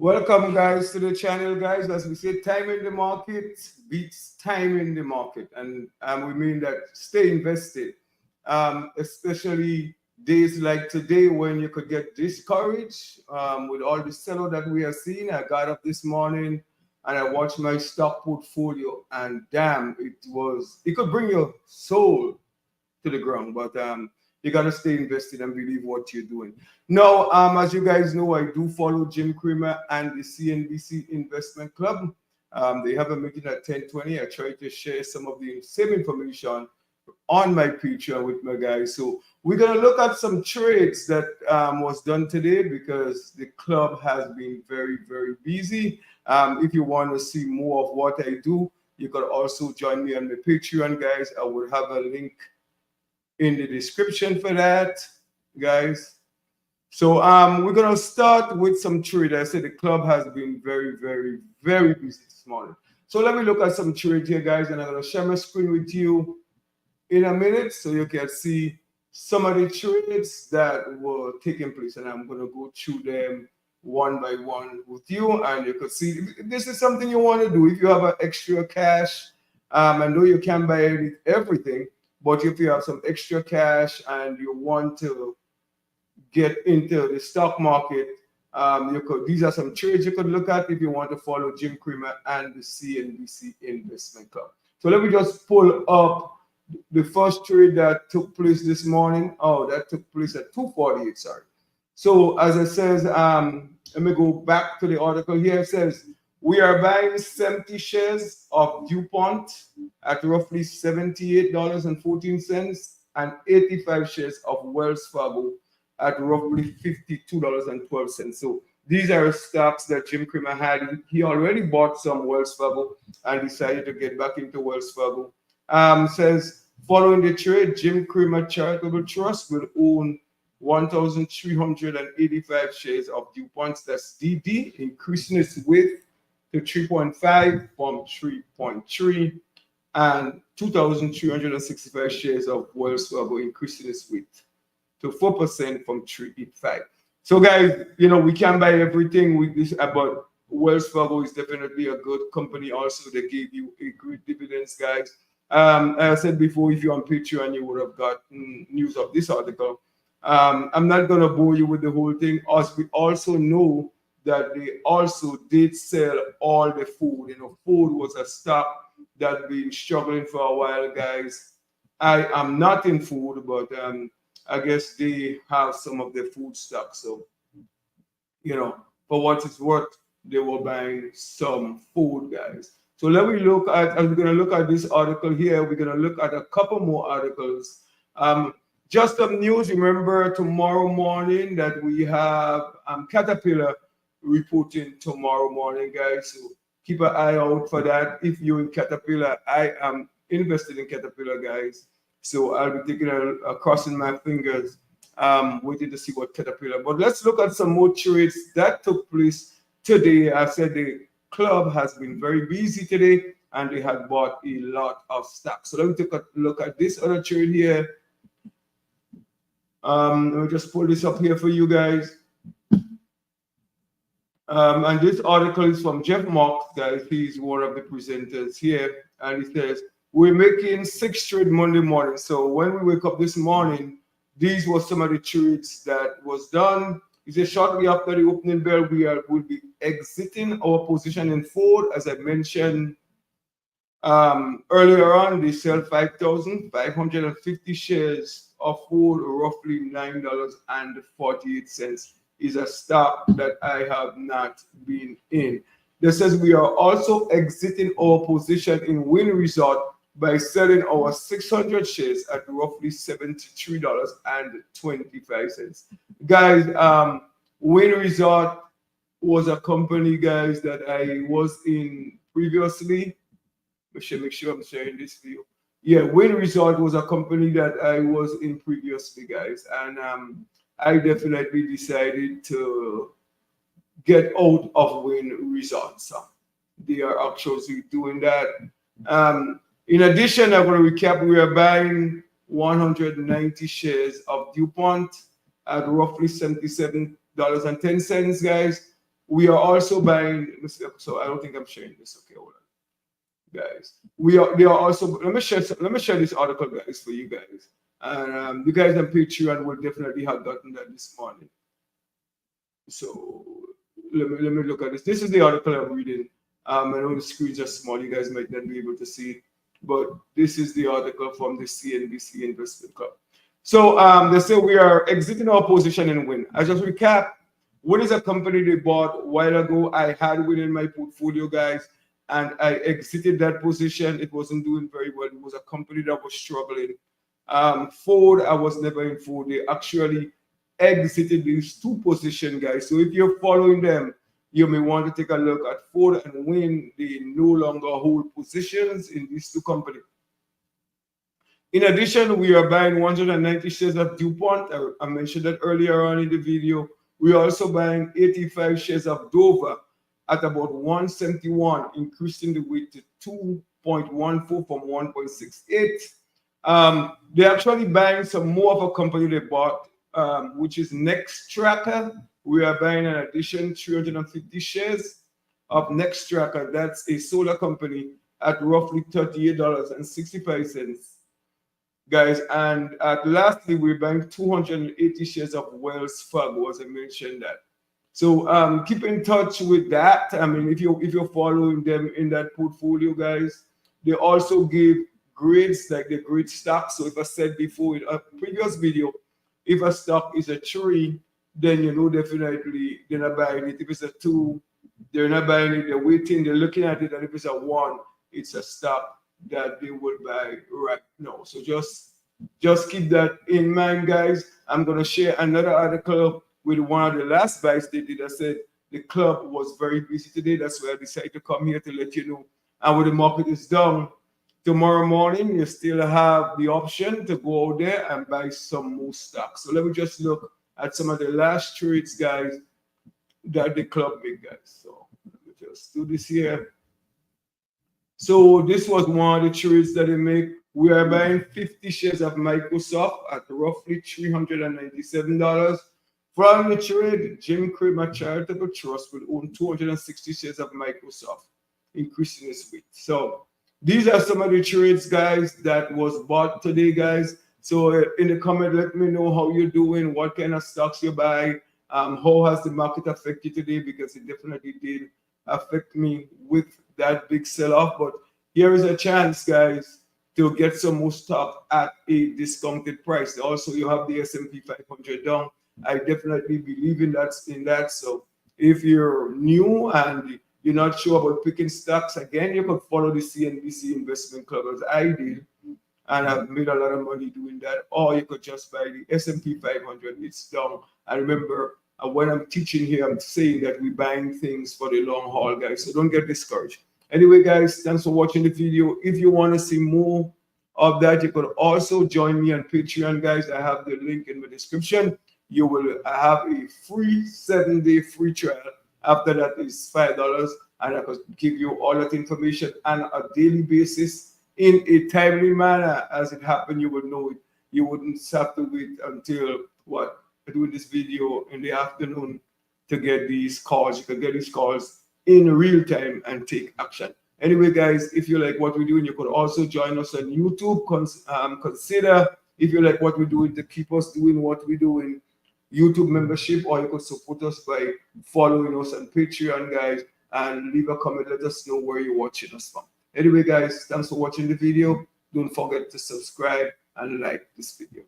Welcome, guys, to the channel, guys. As we say, time in the market beats time in the market, and we mean that stay invested, especially days like today when you could get discouraged with all the sellout that we are seeing. I got up this morning and I watched my stock portfolio, and damn, it could bring your soul to the ground. But you gotta stay invested and believe what you're doing. Now, as you guys know, I do follow Jim Cramer and the CNBC Investment Club. They have a meeting at 10:20. I try to share some of the same information on my Patreon with my guys. So we're gonna look at some trades that was done today because the club has been very, very busy. If you want to see more of what I do, you could also join me on the Patreon, guys. I will have a link in the description for that, guys. So we're gonna start with some trade. I said the club has been very, very, very busy this morning. So let me look at some trade here, guys, and I'm gonna share my screen with you in a minute so you can see some of the trades that were taking place, and I'm gonna go through them one by one with you, and you could see if this is something you want to do. If you have an extra cash, I know you can't buy everything, but if you have some extra cash and you want to get into the stock market, these are some trades you could look at if you want to follow Jim Cramer and the CNBC Investment Club. So let me just pull up the first trade that took place this morning. Oh, that took place at 2:48. Sorry. So as it says, let me go back to the article here. It says we are buying 70 shares of DuPont at roughly $78.14 and 85 shares of Wells Fargo at roughly $52.12. So these are stocks that Jim Cramer had. He already bought some Wells Fargo and decided to get back into Wells Fargo. Says following the trade, Jim Cramer Charitable Trust will own 1,385 shares of DuPont. That's DD, increasing its weight to 3.5 from 3.3, and 2,365 shares of Wells Fargo, increasing its weight to 4% from 3.85. So, guys, we can't buy everything with this, but Wells Fargo is definitely a good company. Also, they gave you a great dividends, guys. As I said before, if you're on Patreon, you would have got news of this article. I'm not going to bore you with the whole thing. As we also know that they also did sell all the food. Food was a stock that been struggling for a while, guys. I am not in food, but I guess they have some of the food stock. So, for what it's worth, they were buying some food, guys. So let me look at, as we're going to look at this article here, we're going to look at a couple more articles. Just some news. Remember tomorrow morning that we have Caterpillar reporting tomorrow morning, guys. So keep an eye out for that. If you're in Caterpillar, I am invested in Caterpillar, guys. So I'll be taking crossing my fingers, waiting to see what Caterpillar. But let's look at some more trades that took place today. I said the club has been very busy today, and they had bought a lot of stocks. So let me take a look at this other trade here. Let me just pull this up here for you guys. And this article is from Jeff Marks, guys. He's one of the presenters here. And he says, we're making 6 trades Monday morning. So when we wake up this morning, these were some of the trades that was done. He says, shortly after the opening bell, will be exiting our position in Ford. As I mentioned earlier on, they sell 5,550 shares of Ford, roughly $9.48. Is a stock that I have not been in. This says we are also exiting our position in Wynn Resort by selling our 600 shares at roughly $73.25. Guys, Wynn Resort was a company, guys, that I was in previously. Make sure I'm sharing this for you. Yeah, Wynn Resort was a company that I was in previously, guys, and I definitely decided to get out of Wynn Resort. So they are actually doing that. In addition, I'm going to recap. We are buying 190 shares of DuPont at roughly $77.10, guys. We are also buying. So I don't think I'm sharing this. Okay, hold on, guys. They are also. Let me share this article, guys, for you guys. And you guys on Patreon will definitely have gotten that this morning. So let me look at this. This is the article I'm reading. I know the screens are small. You guys might not be able to see it, but this is the article from the CNBC Investment Club. So they say we are exiting our position in Win. I just recap. Win is a company they bought a while ago. I had Win in my portfolio, guys, and I exited that position. It wasn't doing very well. It was a company that was struggling. Ford, I was never in Ford. They actually exited these two positions, guys. So if you're following them, you may want to take a look at Ford and Win. They no longer hold positions in these two companies. In addition, we are buying 190 shares of DuPont. I mentioned that earlier on in the video. We are also buying 85 shares of Dover at about 171, increasing the weight to 2.14 from 1.68. They're actually buying some more of a company they bought, which is Nextracker. We are buying an addition 350 shares of Nextracker. That's a solar company at roughly $38.65. Guys, and lastly, we're buying 280 shares of Wells Fargo, as I mentioned that. So keep in touch with that. I mean, if you're following them in that portfolio, guys, they also give grades like the grade stock. So if I said before in a previous video, if a stock is a 3, then you know definitely they're not buying it. If it's a 2, they're not buying it. They're waiting. They're looking at it, and if it's a 1, it's a stock that they will buy right now. So just keep that in mind, guys. I'm gonna share another article with one of the last buys they did. I said the club was very busy today. That's why I decided to come here to let you know. And when the market is down tomorrow morning, you still have the option to go out there and buy some more stocks. So let me just look at some of the last trades, guys, that the club made, guys. So let me just do this here. So this was one of the trades that they make. We are buying 50 shares of Microsoft at roughly $397. From the trade, Jim Cramer Charitable Trust will own 260 shares of Microsoft, increasing its weight. So these are some of the trades, guys, that was bought today, guys. So in the comment, let me know how you're doing, what kind of stocks you buy, how has the market affected today, because it definitely did affect me with that big sell-off. But here is a chance, guys, to get some more stock at a discounted price. Also, you have the S&P 500 down. I definitely believe in that. So if you're new and you're not sure about picking stocks, again, you can follow the CNBC Investment Club as I did, and I've made a lot of money doing that. Or you could just buy the S&P 500. It's down. And remember, when I'm teaching here, I'm saying that we're buying things for the long haul, guys. So don't get discouraged. Anyway, guys, thanks for watching the video. If you want to see more of that, you could also join me on Patreon, guys. I have the link in the description. You will have a free 7-day free trial. After that is $5, and I could give you all that information on a daily basis in a timely manner. As it happened, you will know it. You wouldn't have to wait until doing this video in the afternoon to get these calls. You can get these calls in real time and take action. Anyway, guys, if you like what we're doing, you could also join us on YouTube. Consider, if you like what we're doing, to keep us doing what we're doing, YouTube membership, or you could support us by following us on Patreon, guys, and leave a comment. Let us know where you're watching us from. Anyway, guys, thanks for watching the video. Don't forget to subscribe and like this video.